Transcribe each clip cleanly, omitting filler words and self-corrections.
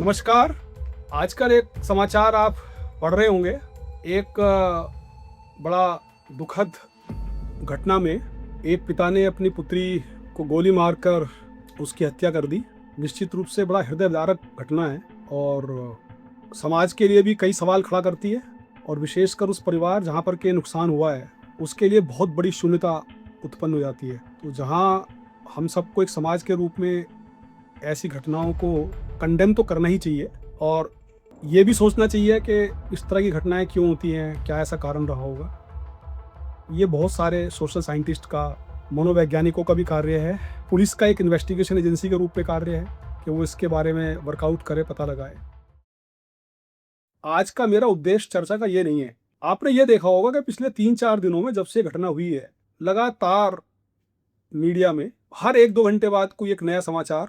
नमस्कार। आजकल एक समाचार आप पढ़ रहे होंगे। एक बड़ा दुखद घटना में एक पिता ने अपनी पुत्री को गोली मारकर उसकी हत्या कर दी। निश्चित रूप से बड़ा हृदयविदारक घटना है और समाज के लिए भी कई सवाल खड़ा करती है और विशेषकर उस परिवार जहाँ पर के नुकसान हुआ है उसके लिए बहुत बड़ी शून्यता उत्पन्न हो जाती है। तो जहाँ हम सबको एक समाज के रूप में ऐसी घटनाओं को कंडेम तो करना ही चाहिए और ये भी सोचना चाहिए कि इस तरह की घटनाएं क्यों होती हैं, क्या ऐसा कारण रहा होगा। ये बहुत सारे सोशल साइंटिस्ट का, मनोवैज्ञानिकों का भी कार्य है। पुलिस का एक इन्वेस्टिगेशन एजेंसी के रूप में कार्य है कि वो इसके बारे में वर्कआउट करे, पता लगाए। आज का मेरा उद्देश्य चर्चा का ये नहीं है। आपने ये देखा होगा कि पिछले 3-4 दिनों में जब से घटना हुई है, लगातार मीडिया में हर 1-2 घंटे बाद कोई एक नया समाचार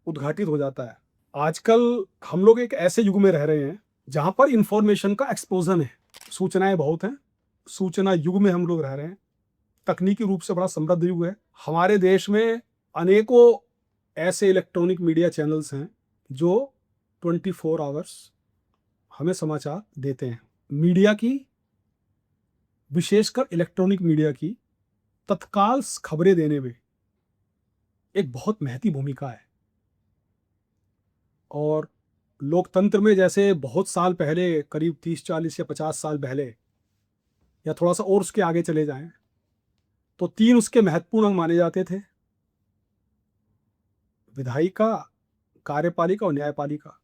उद्घाटित हो जाता है। आजकल हम लोग एक ऐसे युग में रह रहे हैं जहां पर इंफॉर्मेशन का एक्सप्लोजन है, सूचनाएं बहुत हैं। सूचना युग में हम लोग रह रहे हैं। तकनीकी रूप से बड़ा समृद्ध युग है। हमारे देश में अनेकों ऐसे इलेक्ट्रॉनिक मीडिया चैनल्स हैं जो 24 आवर्स हमें समाचार देते हैं। मीडिया की, विशेषकर इलेक्ट्रॉनिक मीडिया की तत्काल खबरें देने में एक बहुत महती भूमिका है। और लोकतंत्र में जैसे बहुत साल पहले, करीब 30-40 या 50 साल पहले, या थोड़ा सा और उसके आगे चले जाएं, तो 3 उसके महत्वपूर्ण अंग माने जाते थे: विधायिका, कार्यपालिका और न्यायपालिका।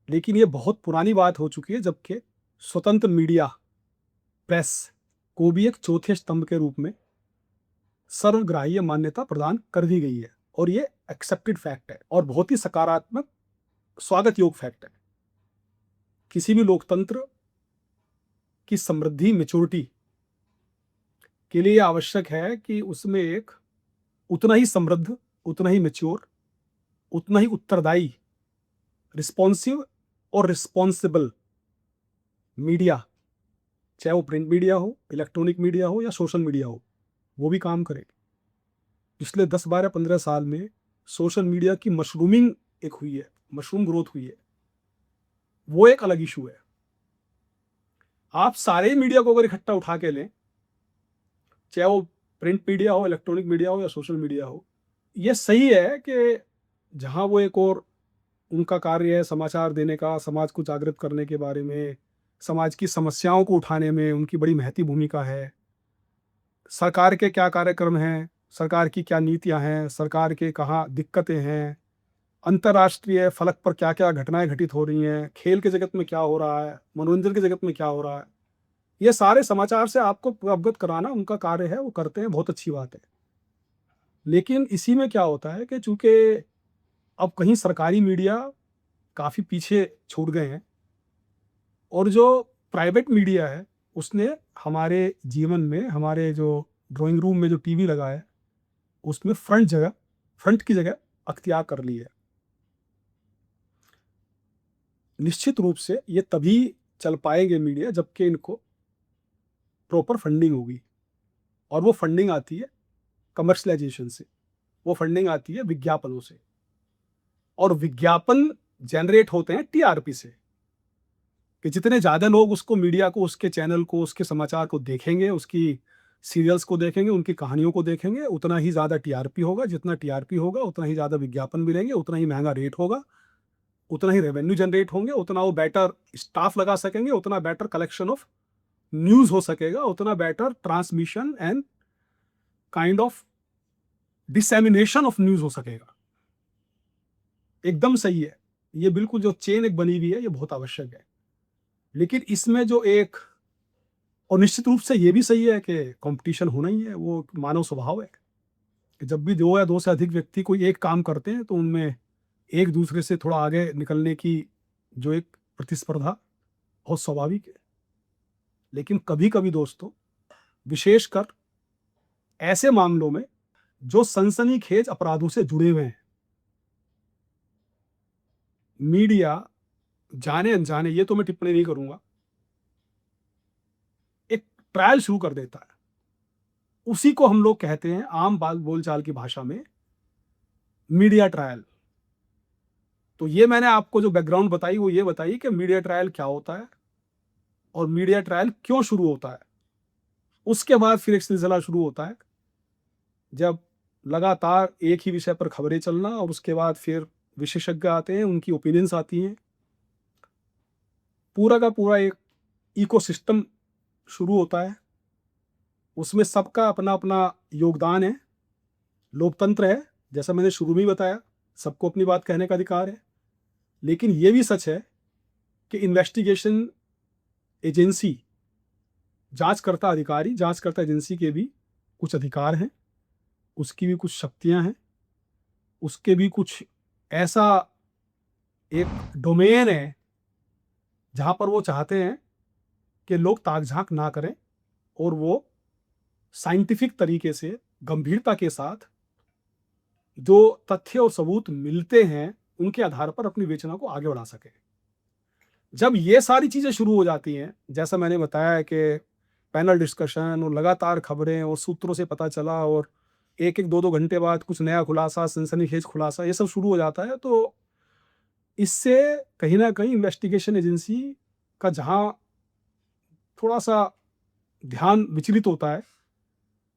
लेकिन ये बहुत पुरानी बात हो चुकी है, जबकि स्वतंत्र मीडिया, प्रेस को भी एक चौथे स्तंभ के रूप में सर्वग्राह्य मान्यता प्रदान कर दी गई है और ये एक्सेप्टेड फैक्ट है और बहुत ही सकारात्मक, स्वागत योग फैक्ट है। किसी भी लोकतंत्र की समृद्धि, मैच्योरिटी के लिए आवश्यक है कि उसमें एक उतना ही समृद्ध, उतना ही मैच्योर, उतना ही उत्तरदायी, रिस्पॉन्सिव और रिस्पॉन्सिबल मीडिया, चाहे वो प्रिंट मीडिया हो, इलेक्ट्रॉनिक मीडिया हो या सोशल मीडिया हो, वो भी काम करे। पिछले 10-12-15 साल में सोशल मीडिया की मशरूमिंग एक हुई है, मशरूम ग्रोथ हुई है। वो एक अलग इशू है। आप सारे मीडिया को अगर इकट्ठा उठा के लें, चाहे वो प्रिंट मीडिया हो, इलेक्ट्रॉनिक मीडिया हो या सोशल मीडिया हो, ये सही है कि जहाँ वो एक और उनका कार्य है समाचार देने का, समाज को जागृत करने के बारे में, समाज की समस्याओं को उठाने में उनकी बड़ी महती भूमिका है। सरकार के क्या कार्यक्रम हैं, सरकार की क्या नीतियाँ हैं, सरकार के कहाँ दिक्कतें हैं, अंतर्राष्ट्रीय फलक पर क्या-क्या घटनाएँ घटित हो रही हैं, खेल के जगत में क्या हो रहा है, मनोरंजन के जगत में क्या हो रहा है। ये सारे समाचार से आपको अवगत कराना उनका कार्य है, वो करते हैं, बहुत अच्छी बात है। लेकिन इसी में क्या होता है कि चूँकि अब कहीं सरकारी मीडिया काफ़ी पीछे छूट गए हैं और जो प्राइवेट मीडिया है, उसने हमारे जीवन में, हमारे जो ड्राइंग रूम में जो टीवी लगा है, उसमें फ्रंट की जगह अख्तियार कर ली है। निश्चित रूप से ये तभी चल पाएँगे मीडिया जबकि इनको प्रॉपर फंडिंग होगी और वो फंडिंग आती है कमर्शियलाइज़ेशन से, वो फंडिंग आती है विज्ञापनों से और विज्ञापन जनरेट होते हैं टीआरपी से, कि जितने ज़्यादा लोग उसको, मीडिया को, उसके चैनल को, उसके समाचार को देखेंगे, उसकी सीरियल्स को देखेंगे, उनकी कहानियों को देखेंगे, उतना ही ज़्यादा टीआरपी होगा। जितना टीआरपी होगा उतना ही ज़्यादा विज्ञापन मिलेंगे, उतना ही महँगा रेट होगा, उतना ही रेवेन्यू जनरेट होंगे, उतना वो बेटर स्टाफ लगा सकेंगे, उतना बेटर कलेक्शन ऑफ न्यूज़ हो सकेगा, उतना better transmission and kind of dissemination of news हो सकेगा। एकदम सही है। ये बिल्कुल जो चेन एक बनी हुई है, ये बहुत आवश्यक है। लेकिन इसमें जो एक, और निश्चित रूप से ये भी सही है कि कंपटीशन होना ही है, वो मानव स्वभाव है कि जब भी 2 या 2 से अधिक व्यक्ति कोई एक काम करते हैं तो उनमें एक दूसरे से थोड़ा आगे निकलने की जो एक प्रतिस्पर्धा, बहुत स्वाभाविक है। लेकिन कभी-कभी दोस्तों, विशेषकर ऐसे मामलों में जो सनसनीखेज अपराधों से जुड़े हुए हैं, मीडिया जाने-अनजाने, ये तो मैं टिप्पणी नहीं करूँगा, एक ट्रायल शुरू कर देता है। उसी को हम लोग कहते हैं आम बाल बोलचाल की भाषा में मीडिया ट्रायल। तो ये मैंने आपको जो बैकग्राउंड बताई वो ये बताई कि मीडिया ट्रायल क्या होता है और मीडिया ट्रायल क्यों शुरू होता है। उसके बाद फिर एक सिलसिला शुरू होता है जब लगातार एक ही विषय पर खबरें चलना, और उसके बाद फिर विशेषज्ञ आते हैं, उनकी ओपिनियंस आती हैं, पूरा का पूरा एक इकोसिस्टम शुरू होता है। उसमें सबका अपना अपना योगदान है, लोकतंत्र है, जैसा मैंने शुरू में ही बताया, सबको अपनी बात कहने का अधिकार है। लेकिन ये भी सच है कि इन्वेस्टिगेशन एजेंसी, जांचकर्ता अधिकारी, जांचकर्ता एजेंसी के भी कुछ अधिकार हैं, उसकी भी कुछ शक्तियां हैं, उसके भी कुछ ऐसा एक डोमेन है जहां पर वो चाहते हैं कि लोग ताक झांक ना करें और वो साइंटिफिक तरीके से गंभीरता के साथ जो तथ्य और सबूत मिलते हैं उनके आधार पर अपनी विवेचना को आगे बढ़ा सके। जब ये सारी चीज़ें शुरू हो जाती हैं, जैसा मैंने बताया कि पैनल डिस्कशन और लगातार खबरें और सूत्रों से पता चला और एक एक दो दो घंटे बाद कुछ नया खुलासा, सनसनीखेज खुलासा, ये सब शुरू हो जाता है, तो इससे कहीं ना कहीं इन्वेस्टिगेशन एजेंसी का जहाँ थोड़ा सा ध्यान विचलित होता है,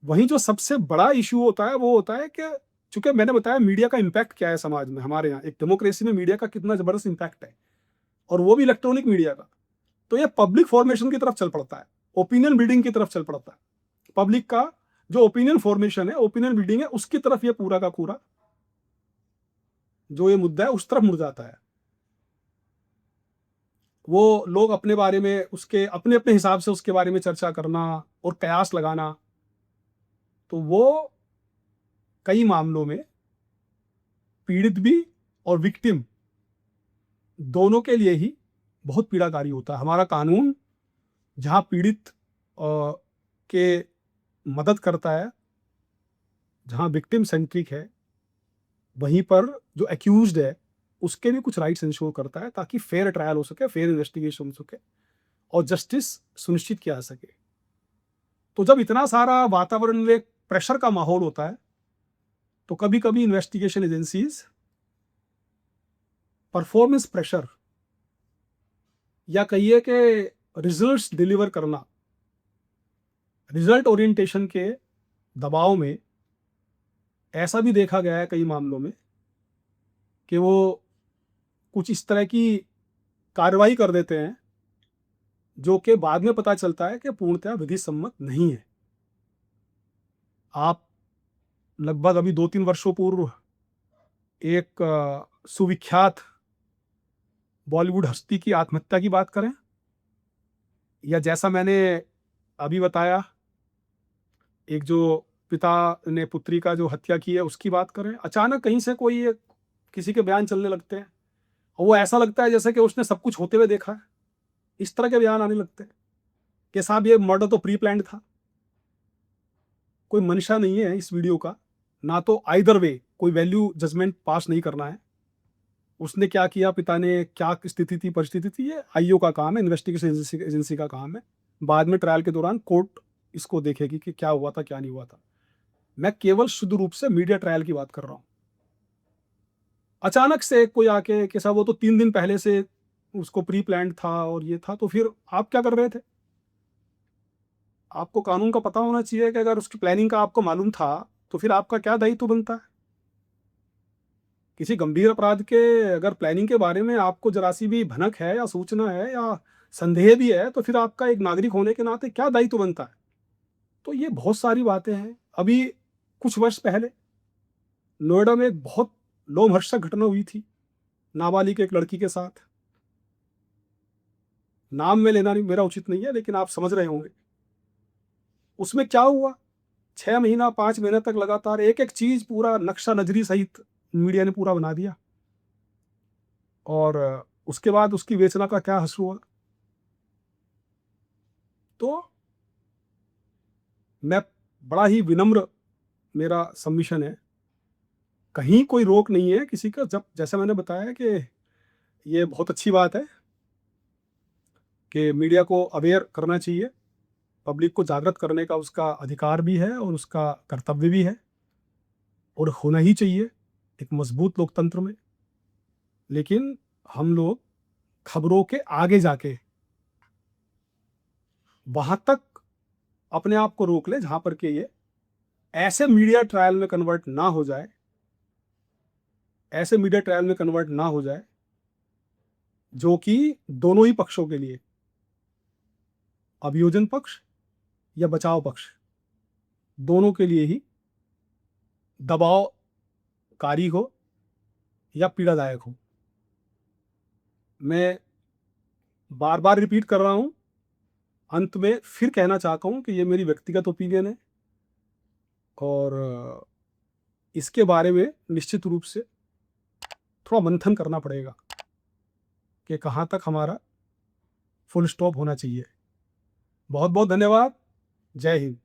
वहीं जो सबसे बड़ा इशू होता है वो होता है कि चूंकि मैंने बताया मीडिया का इम्पैक्ट क्या है समाज में, हमारे यहाँ एक डेमोक्रेसी में मीडिया का कितना ज़बरदस्त इम्पैक्ट है, और वो भी इलेक्ट्रॉनिक मीडिया का। तो ये पब्लिक फॉर्मेशन की तरफ चल पड़ता है, ओपिनियन बिल्डिंग की तरफ चल पड़ता है। पब्लिक का जो ओपिनियन फॉर्मेशन है, ओपिनियन बिल्डिंग है, उसकी तरफ ये पूरा का पूरा जो ये मुद्दा है उस तरफ मुड़ जाता है। वो लोग अपने बारे में, उसके अपने अपने हिसाब से उसके बारे में चर्चा करना और कयास लगाना, तो वो कई मामलों में पीड़ित भी और विक्टिम दोनों के लिए ही बहुत पीड़ाकारी होता है। हमारा कानून जहाँ पीड़ित के मदद करता है, जहाँ विक्टिम सेंट्रिक है, वहीं पर जो एक्यूज्ड है उसके भी कुछ राइट्स इंश्योर करता है ताकि फेयर ट्रायल हो सके, फेयर इन्वेस्टिगेशन हो सके और जस्टिस सुनिश्चित किया जा सके। तो जब इतना सारा वातावरण में प्रेशर का माहौल होता है, तो कभी कभी इन्वेस्टिगेशन एजेंसीज परफॉर्मेंस प्रेशर या कहिए कि रिजल्ट्स डिलीवर करना, रिजल्ट ओरिएंटेशन के दबाव में ऐसा भी देखा गया है कई मामलों में कि वो कुछ इस तरह की कार्रवाई कर देते हैं जो कि बाद में पता चलता है कि पूर्णतः विधि सम्मत नहीं है। आप लगभग अभी 2-3 वर्षों पूर्व एक सुविख्यात बॉलीवुड हस्ती की आत्महत्या की बात करें, या जैसा मैंने अभी बताया एक जो पिता ने पुत्री का जो हत्या की है उसकी बात करें, अचानक कहीं से कोई एक किसी के बयान चलने लगते हैं और वो ऐसा लगता है जैसे कि उसने सब कुछ होते हुए देखा है। इस तरह के बयान आने लगते हैं कि साहब ये मर्डर तो प्री प्लान्ड था। कोई मंशा नहीं है इस वीडियो का, ना तो आइदर वे कोई वैल्यू जजमेंट पास नहीं करना है। उसने क्या किया, पिता ने क्या स्थिति थी, परिस्थिति थी, ये आईओ का काम है, इन्वेस्टिगेशन एजेंसी का काम है। बाद में ट्रायल के दौरान कोर्ट इसको देखेगी कि क्या हुआ था क्या नहीं हुआ था। मैं केवल शुद्ध रूप से मीडिया ट्रायल की बात कर रहा हूँ। अचानक से कोई आके कि साहब वो तो 3 दिन पहले से उसको प्री प्लान्ड था और ये था, तो फिर आप क्या कर रहे थे? आपको कानून का पता होना चाहिए कि अगर उसकी प्लानिंग का आपको मालूम था तो फिर आपका क्या दायित्व बनता है। किसी गंभीर अपराध के अगर प्लानिंग के बारे में आपको जरा सी भी भनक है या सूचना है या संदेह भी है, तो फिर आपका एक नागरिक होने के नाते क्या दायित्व बनता है। तो ये बहुत सारी बातें हैं। अभी कुछ वर्ष पहले नोएडा में एक बहुत लोमहर्षक घटना हुई थी नाबालिग एक लड़की के साथ। नाम में लेना नहीं मेरा उचित नहीं है, लेकिन आप समझ रहे होंगे उसमें क्या हुआ। 6 महीना 5 महीने तक लगातार एक एक चीज पूरा नक्शा नजरी सहित मीडिया ने पूरा बना दिया, और उसके बाद उसकी विवेचना का क्या हश्र हुआ। तो मैं बड़ा ही विनम्र मेरा सबमिशन है, कहीं कोई रोक नहीं है किसी का। जब जैसा मैंने बताया कि ये बहुत अच्छी बात है कि मीडिया को अवेयर करना चाहिए, पब्लिक को जागृत करने का उसका अधिकार भी है और उसका कर्तव्य भी है, और होना ही चाहिए एक मजबूत लोकतंत्र में। लेकिन हम लोग खबरों के आगे जाके वहां तक अपने आप को रोक ले जहां पर कि ये ऐसे मीडिया ट्रायल में कन्वर्ट ना हो जाए, ऐसे मीडिया ट्रायल में कन्वर्ट ना हो जाए जो कि दोनों ही पक्षों के लिए, अभियोजन पक्ष या बचाव पक्ष, दोनों के लिए ही दबावकारी हो या पीड़ादायक हो। मैं बार बार रिपीट कर रहा हूं, अंत में फिर कहना चाहता हूं कि ये मेरी व्यक्तिगत ओपिनियन है और इसके बारे में निश्चित रूप से थोड़ा मंथन करना पड़ेगा कि कहाँ तक हमारा फुल स्टॉप होना चाहिए। बहुत बहुत धन्यवाद। जय हिंद।